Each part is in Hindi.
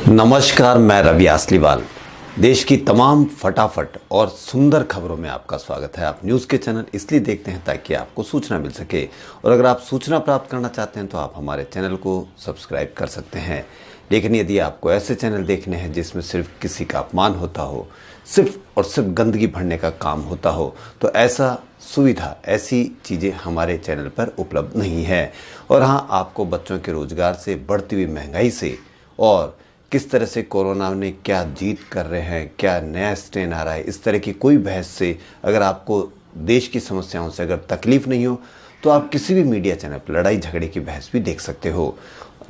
नमस्कार, मैं रवि आसलीवाल। देश की तमाम फटाफट और सुंदर खबरों में आपका स्वागत है। आप न्यूज़ के चैनल इसलिए देखते हैं ताकि आपको सूचना मिल सके, और अगर आप सूचना प्राप्त करना चाहते हैं तो आप हमारे चैनल को सब्सक्राइब कर सकते हैं। लेकिन यदि आपको ऐसे चैनल देखने हैं जिसमें सिर्फ किसी का अपमान होता हो, सिर्फ और सिर्फ गंदगी भरने का काम होता हो, तो ऐसी चीज़ें हमारे चैनल पर उपलब्ध नहीं है। और हाँ, आपको बच्चों के रोजगार से, बढ़ती हुई महंगाई से और किस तरह से कोरोना ने क्या जीत कर रहे हैं, क्या नया स्ट्रेन आ रहा है, इस तरह की कोई बहस से अगर आपको देश की समस्याओं से अगर तकलीफ नहीं हो तो आप किसी भी मीडिया चैनल पर लड़ाई झगड़े की बहस भी देख सकते हो।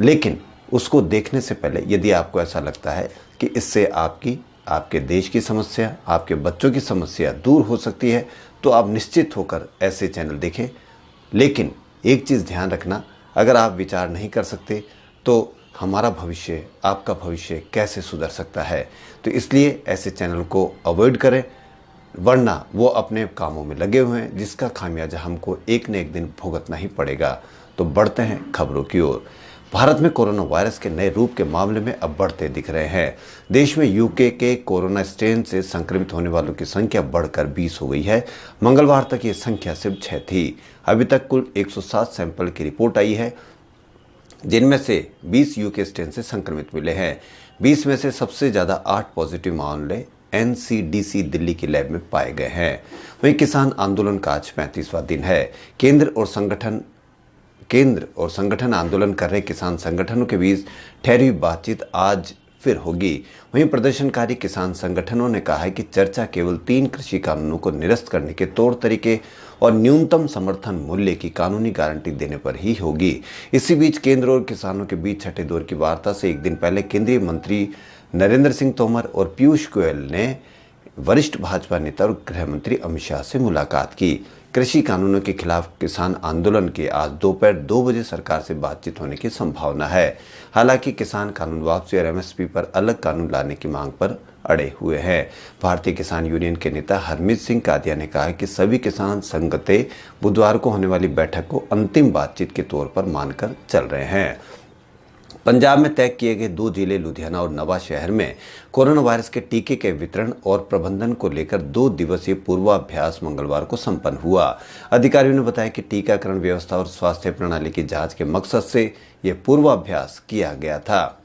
लेकिन उसको देखने से पहले यदि आपको ऐसा लगता है कि इससे आपके देश की समस्या, आपके बच्चों की समस्या दूर हो सकती है, तो आप निश्चित होकर ऐसे चैनल देखें। लेकिन एक चीज़ ध्यान रखना, अगर आप विचार नहीं कर सकते तो हमारा भविष्य, आपका भविष्य कैसे सुधर सकता है। तो इसलिए ऐसे चैनल को अवॉइड करें, वरना वो अपने कामों में लगे हुए हैं जिसका खामियाजा हमको एक न एक दिन भुगतना ही पड़ेगा। तो बढ़ते हैं खबरों की ओर। भारत में कोरोना वायरस के नए रूप के मामले में अब बढ़ते दिख रहे हैं। देश में यूके के कोरोना स्ट्रेन से संक्रमित होने वालों की संख्या बढ़कर 20 हो गई है। मंगलवार तक ये संख्या सिर्फ 6 थी। अभी तक कुल 107 सैंपल की रिपोर्ट आई है, जिनमें से 20 यूके स्ट्रेन से संक्रमित मिले हैं। 20 में से सबसे ज़्यादा 8 पॉजिटिव मामले एनसीडीसी दिल्ली की लैब में पाए गए हैं। वहीं किसान आंदोलन का आज 35वां दिन है। केंद्र और संगठन आंदोलन कर रहे किसान संगठनों के बीच ठहरी हुई बातचीत आज फिर होगी। वहीं प्रदर्शनकारी किसान संगठनों ने कहा है कि चर्चा केवल 3 कृषि कानूनों को निरस्त करने के तौर तरीके और न्यूनतम समर्थन मूल्य की कानूनी गारंटी देने पर ही होगी। इसी बीच केंद्र और किसानों के बीच छठे दौर की वार्ता से एक दिन पहले केंद्रीय मंत्री नरेंद्र सिंह तोमर और पीयूष गोयल ने वरिष्ठ भाजपा नेता और गृह मंत्री अमित शाह से मुलाकात की। कृषि कानूनों के खिलाफ किसान आंदोलन के आज दोपहर 2 बजे सरकार से बातचीत होने की संभावना है। हालांकि किसान कानून वापसी और एमएसपी पर अलग कानून लाने की मांग पर अड़े हुए हैं। भारतीय किसान यूनियन के नेता हरमीत सिंह कादिया ने कहा कि सभी किसान संगठन बुधवार को होने वाली बैठक को अंतिम बातचीत के तौर पर मानकर चल रहे हैं। पंजाब में तय किए गए 2 जिले लुधियाना और नवा शहर में कोरोना वायरस के टीके के वितरण और प्रबंधन को लेकर 2 दिवसीय पूर्वाभ्यास मंगलवार को संपन्न हुआ। अधिकारियों ने बताया कि टीकाकरण व्यवस्था और स्वास्थ्य प्रणाली की जांच के मकसद से यह पूर्वाभ्यास किया गया था।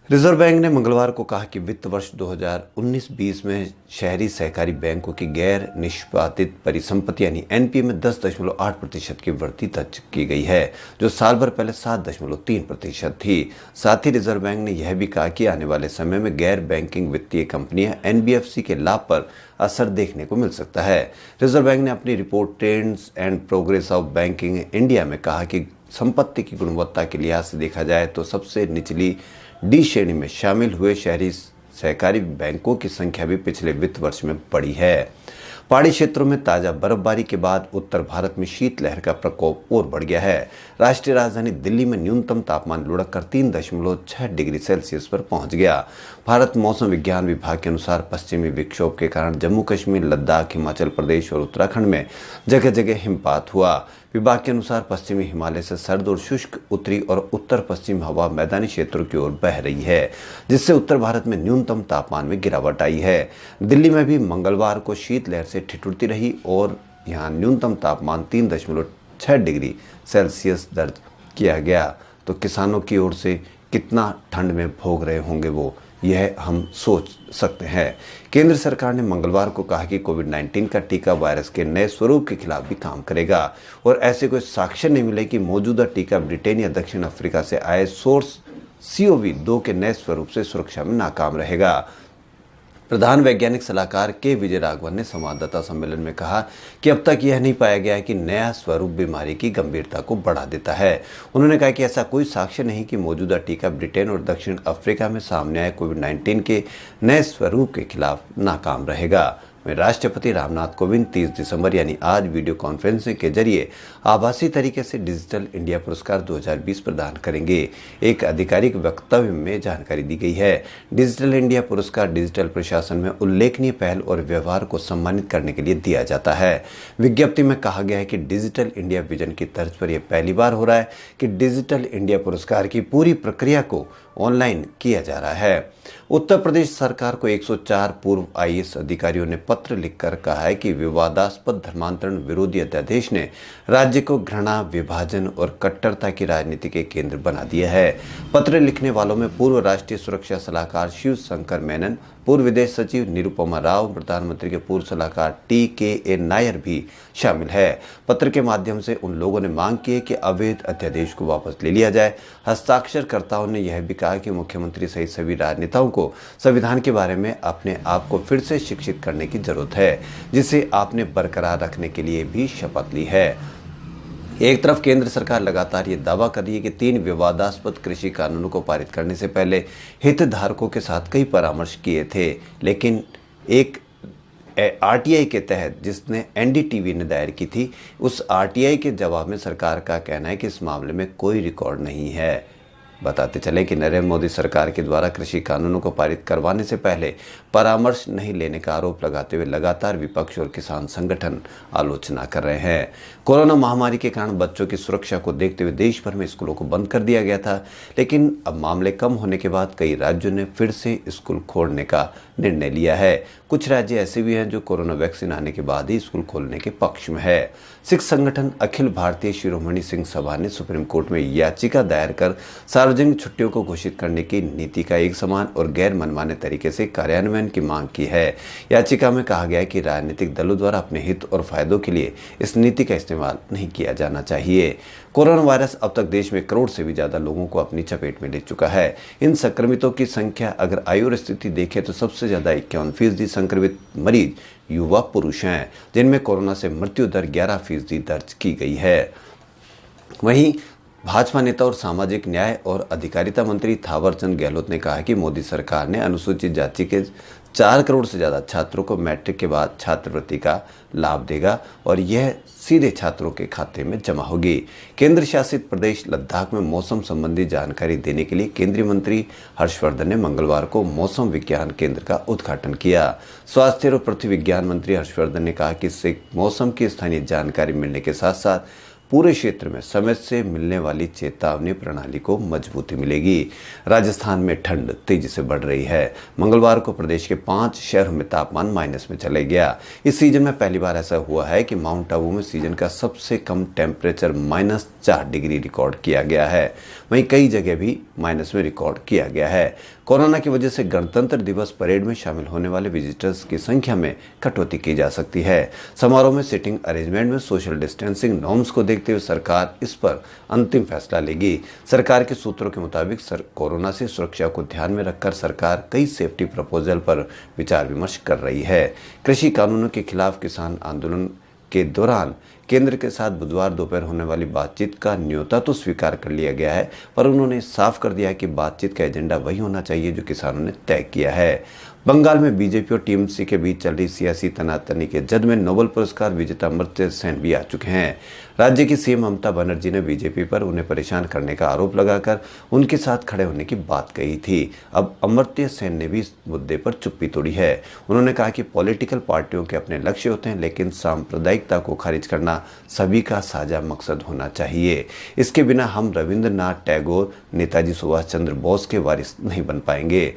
रिजर्व बैंक ने मंगलवार को कहा कि वित्त वर्ष 2019-20 में शहरी सहकारी बैंकों की गैर निष्पादित परिसंपत्ति यानी एनपीए में 10.8% की वृद्धि दर्ज की गई है, जो साल भर पहले 7.3% थी। साथ ही रिजर्व बैंक ने यह भी कहा कि आने वाले समय में गैर बैंकिंग वित्तीय कंपनियां एनबीएफसी के लाभ पर असर देखने को मिल सकता है। रिजर्व बैंक ने अपनी report trends and progress of banking India में कहा कि संपत्ति की गुणवत्ता के लिहाज से देखा जाए तो सबसे निचली डी श्रेणी में शामिल हुए शहरी सहकारी बैंकों की संख्या भी पिछले वित्त वर्ष में बढ़ी है। पहाड़ी क्षेत्रों में ताज़ा बर्फबारी के बाद उत्तर भारत में शीतलहर का प्रकोप और बढ़ गया है। राष्ट्रीय राजधानी दिल्ली में न्यूनतम तापमान लुढ़क कर 3.6 डिग्री सेल्सियस पर पहुंच गया। भारत मौसम विज्ञान विभाग के अनुसार पश्चिमी विक्षोभ के कारण जम्मू कश्मीर, लद्दाख, हिमाचल प्रदेश और उत्तराखंड में जगह जगह हिमपात हुआ। विभाग के अनुसार पश्चिमी हिमालय से सर्द और शुष्क उत्तरी और उत्तर पश्चिम हवा मैदानी क्षेत्रों की ओर बह रही है, जिससे उत्तर भारत में न्यूनतम तापमान में गिरावट आई है। दिल्ली में भी मंगलवार को शीतलहर से ठिठुरती रही और यहां न्यूनतम तापमान 3.6 डिग्री सेल्सियस दर्ज किया गया। तो किसानों की ओर से कितना ठंड में भोग रहे होंगे वो, यह हम सोच सकते हैं। केंद्र सरकार ने मंगलवार को कहा कि कोविड-19 का टीका वायरस के नए स्वरूप के खिलाफ भी काम करेगा, और ऐसे कोई साक्ष्य नहीं मिले कि मौजूदा टीका ब्रिटेन या दक्षिण अफ्रीका से आए सोर्स COV-2 के नए स्वरूप से सुरक्षा में नाकाम रहेगा। प्रधान वैज्ञानिक सलाहकार के विजय राघवन ने संवाददाता सम्मेलन में कहा कि अब तक यह नहीं पाया गया है कि नया स्वरूप बीमारी की गंभीरता को बढ़ा देता है। उन्होंने कहा कि ऐसा कोई साक्ष्य नहीं कि मौजूदा टीका ब्रिटेन और दक्षिण अफ्रीका में सामने आए कोविड-19 के नए स्वरूप के खिलाफ नाकाम रहेगा। में राष्ट्रपति रामनाथ कोविंद 30 दिसंबर यानी आज वीडियो कॉन्फ्रेंसिंग के जरिए आभासी तरीके से डिजिटल इंडिया पुरस्कार 2020 प्रदान करेंगे। एक आधिकारिक वक्तव्य में जानकारी दी गई है। डिजिटल इंडिया पुरस्कार डिजिटल प्रशासन में उल्लेखनीय पहल और व्यवहार को सम्मानित करने के लिए दिया जाता है। विज्ञप्ति में कहा गया है कि डिजिटल इंडिया विजन की तर्ज पर यह पहली बार हो रहा है कि डिजिटल इंडिया पुरस्कार की पूरी प्रक्रिया को ऑनलाइन किया जा रहा है। उत्तर प्रदेश सरकार को 104 पूर्व आईएएस अधिकारियों ने पत्र लिखकर कहा है कि विवादास्पद धर्मांतरण विरोधी अध्यादेश ने राज्य को घृणा, विभाजन और कट्टरता की राजनीति के केंद्र बना दिया है। पत्र लिखने वालों में पूर्व राष्ट्रीय सुरक्षा सलाहकार शिव शंकर मेनन, पूर्व विदेश सचिव निरुपमा राव, प्रधानमंत्री के पूर्व सलाहकार TKA नायर भी शामिल है। पत्र के माध्यम से उन लोगों ने मांग की है कि अवैध अध्यादेश को वापस ले लिया जाए। हस्ताक्षरकर्ताओं ने यह भी कहा कि मुख्यमंत्री सहित सभी राजनेताओं को संविधान के बारे में अपने आप को फिर से शिक्षित करने की जरूरत है, जिसे आपने बरकरार रखने के लिए भी शपथ ली है। एक तरफ केंद्र सरकार लगातार ये दावा कर रही है कि 3 विवादास्पद कृषि कानूनों को पारित करने से पहले हितधारकों के साथ कई परामर्श किए थे, लेकिन एक RTI के तहत जिसने NDTV ने दायर की थी, उस RTI के जवाब में सरकार का कहना है कि इस मामले में कोई रिकॉर्ड नहीं है। बताते चले कि नरेंद्र मोदी सरकार के द्वारा कृषि कानूनों को पारित करवाने से पहले परामर्श नहीं लेने का आरोप लगाते हुए लगातार विपक्ष और किसान संगठन आलोचना कर रहे हैं। कोरोना महामारी के कारण बच्चों की सुरक्षा को देखते हुए देश भर में स्कूलों को बंद कर दिया गया था, लेकिन अब मामले कम होने के बाद कई राज्यों ने फिर से स्कूल खोलने का निर्णय लिया है। कुछ राज्य ऐसे भी हैं जो कोरोना वैक्सीन आने के बाद ही स्कूल खोलने के पक्ष में है। सिख संगठन अखिल भारतीय शिरोमणि सिंह सभा ने सुप्रीम कोर्ट में याचिका दायर कर सार्वजनिक छुट्टियों को घोषित करने की नीति का एक समान और गैर मनमाने तरीके से कार्यान्वयन की मांग की है। याचिका में कहा गया है कि राजनीतिक दलों द्वारा अपने हित और फायदों के लिए इस नीति का इस्तेमाल नहीं किया जाना चाहिए। कोरोना वायरस अब तक देश में करोड़ से भी ज्यादा लोगों को अपनी चपेट में ले चुका है। इन संक्रमितों की संख्या अगर आयु और स्थिति देखें तो सबसे ज्यादा 51% संक्रमित मरीज युवा पुरुष हैं, जिनमें कोरोना से मृत्यु दर 11% दर्ज की गई है। वहीं भाजपा नेता और सामाजिक न्याय और अधिकारिता मंत्री थावरचंद गहलोत ने कहा कि मोदी सरकार ने अनुसूचित जाति के 4 करोड़ से ज़्यादा छात्रों को मैट्रिक के बाद छात्रवृत्ति का लाभ देगा और यह सीधे छात्रों के खाते में जमा होगी। केंद्र शासित प्रदेश लद्दाख में मौसम संबंधी जानकारी देने के लिए केंद्रीय मंत्री हर्षवर्धन ने मंगलवार को मौसम विज्ञान केंद्र का उद्घाटन किया। स्वास्थ्य और पृथ्वी विज्ञान मंत्री हर्षवर्धन ने कहा कि इससे मौसम की स्थानीय जानकारी मिलने के साथ साथ पूरे क्षेत्र में समय से मिलने वाली चेतावनी प्रणाली को मजबूती मिलेगी। राजस्थान में ठंड तेजी से बढ़ रही है। मंगलवार को प्रदेश के 5 शहरों में तापमान माइनस में चले गया। इस सीजन में पहली बार ऐसा हुआ है कि माउंट आबू में सीजन का सबसे कम टेम्परेचर -4 डिग्री रिकॉर्ड किया गया है। वहीं कई जगह भी माइनस में रिकॉर्ड किया गया है। कोरोना की वजह से गणतंत्र दिवस परेड में शामिल होने वाले विजिटर्स की संख्या में कटौती की जा सकती है। समारोह में सिटिंग अरेंजमेंट में सोशल डिस्टेंसिंग नॉर्म्स को देखते हुए सरकार इस पर अंतिम फैसला लेगी। सरकार के सूत्रों के मुताबिक कोरोना से सुरक्षा को ध्यान में रखकर सरकार कई सेफ्टी प्रपोजल पर विचार विमर्श कर रही है। कृषि कानूनों के खिलाफ किसान आंदोलन के दौरान केंद्र के साथ बुधवार दोपहर होने वाली बातचीत का न्योता तो स्वीकार कर लिया गया है, पर उन्होंने साफ कर दिया कि बातचीत का एजेंडा वही होना चाहिए जो किसानों ने तय किया है। बंगाल में बीजेपी और टीएमसी के बीच चल रही सियासी तनातनी के जद में नोबेल पुरस्कार विजेता अमर्त्य सेन भी आ चुके हैं। राज्य की सीएम ममता बनर्जी ने बीजेपी पर उन्हें परेशान करने का आरोप लगाकर उनके साथ खड़े होने की बात कही थी। अब अमर्त्य सेन ने भी इस मुद्दे पर चुप्पी तोड़ी है। उन्होंने कहा कि पॉलिटिकल पार्टियों के अपने लक्ष्य होते हैं, लेकिन सांप्रदायिकता को खारिज करना सभी का साझा मकसद होना चाहिए। इसके बिना हम रविंद्रनाथ टैगोर, नेताजी सुभाष चंद्र बोस के वारिस नहीं बन पाएंगे।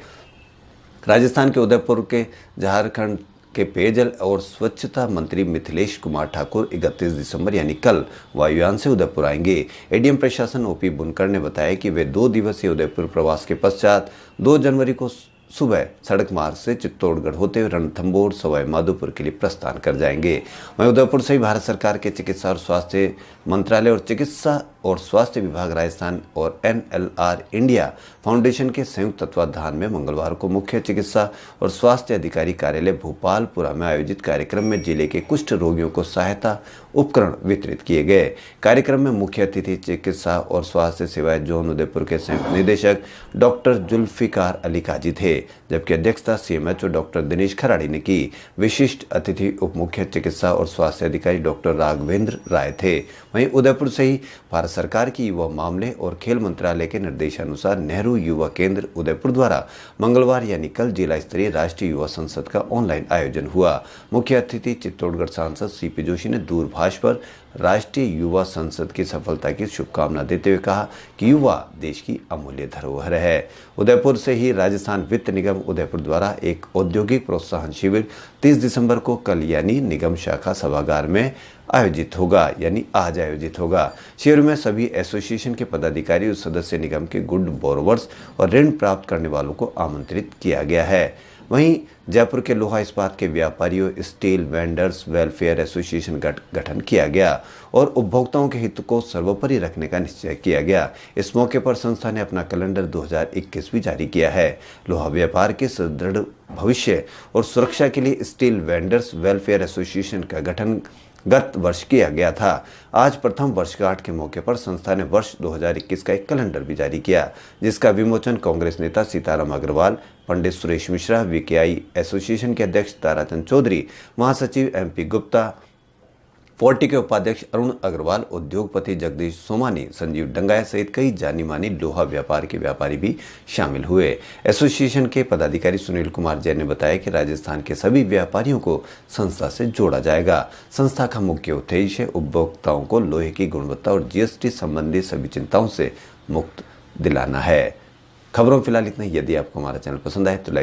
राजस्थान के उदयपुर के झारखंड के पेयजल और स्वच्छता मंत्री मिथिलेश कुमार ठाकुर 31 दिसंबर यानी कल वायुयान से उदयपुर आएंगे। एडीएम प्रशासन ओपी बुनकर ने बताया कि वे 2 दिवसीय उदयपुर प्रवास के पश्चात 2 जनवरी को सुबह सड़क मार्ग से चित्तौड़गढ़ होते हुए रणथंभौर सवाई माधोपुर के लिए प्रस्थान कर जाएंगे। वहीं उदयपुर से ही भारत सरकार के चिकित्सा और स्वास्थ्य मंत्रालय और चिकित्सा और स्वास्थ्य विभाग राजस्थान और NLR इंडिया फाउंडेशन के संयुक्त तत्वाधान में मंगलवार को मुख्य चिकित्सा और स्वास्थ्य अधिकारी कार्यालय भोपालपुरा में आयोजित कार्यक्रम में जिले के कुष्ठ रोगियों को सहायता उपकरण वितरित किए गए। कार्यक्रम में मुख्य अतिथि चिकित्सा और स्वास्थ्य सेवाएं जोन उदयपुर के संयुक्त निदेशक डॉक्टर जुल्फिकार अली काजी थे, जबकि अध्यक्षता CMHO डॉक्टर दिनेश खराड़ी ने की। विशिष्ट अतिथि उप मुख्य चिकित्सा और स्वास्थ्य अधिकारी डॉक्टर राघवेंद्र राय थे। वहीं उदयपुर से ही भारत सरकार की युवा मामले और खेल मंत्रालय के निर्देशानुसार नेहरू युवा केंद्र उदयपुर द्वारा मंगलवार यानी कल जिला स्तरीय राष्ट्रीय युवा संसद का ऑनलाइन आयोजन हुआ। मुख्य अतिथि चित्तौड़गढ़ सांसद CP जोशी ने दूरभाष पर राष्ट्रीय युवा संसद की सफलता की शुभकामना देते हुए कहा कि युवा देश की अमूल्य धरोहर है। उदयपुर से ही राजस्थान वित्त निगम उदयपुर द्वारा एक औद्योगिक प्रोत्साहन शिविर 30 दिसंबर को कल यानी निगम शाखा सभागार में आयोजित होगा, यानी आज आयोजित होगा। शिविर में सभी एसोसिएशन के पदाधिकारी और सदस्य निगम के गुड बोरोवर्स और ऋण प्राप्त करने वालों को आमंत्रित किया गया है। वहीं जयपुर के लोहा इस्पात के व्यापारियों स्टील वेंडर्स वेलफेयर एसोसिएशन गठन किया गया और उपभोक्ताओं के हित को सर्वोपरि रखने का निश्चय किया गया। इस मौके पर संस्था ने अपना कैलेंडर 2021 भी जारी किया है। लोहा व्यापार के सुदृढ़ भविष्य और सुरक्षा के लिए स्टील वेंडर्स वेलफेयर एसोसिएशन का गठन गत वर्ष किया गया था। आज प्रथम वर्षगांठ के मौके पर संस्था ने वर्ष 2021 का एक कैलेंडर भी जारी किया, जिसका विमोचन कांग्रेस नेता सीताराम अग्रवाल, पंडित सुरेश मिश्रा, वीकेआई एसोसिएशन के अध्यक्ष ताराचंद चौधरी, महासचिव एमपी गुप्ता, फोर्टी के उपाध्यक्ष अरुण अग्रवाल, उद्योगपति जगदीश सोमानी, संजीव डंगाया सहित कई जानी मानी लोहा व्यापार के व्यापारी भी शामिल हुए। एसोसिएशन के पदाधिकारी सुनील कुमार जैन ने बताया कि राजस्थान के सभी व्यापारियों को संस्था से जोड़ा जाएगा। संस्था का मुख्य उद्देश्य उपभोक्ताओं को लोहे की गुणवत्ता और जीएसटी संबंधी सभी चिंताओं से मुक्त दिलाना है। खबरों फिलहाल इतना ही। यदि आपको हमारा चैनल पसंद आए तो लाइक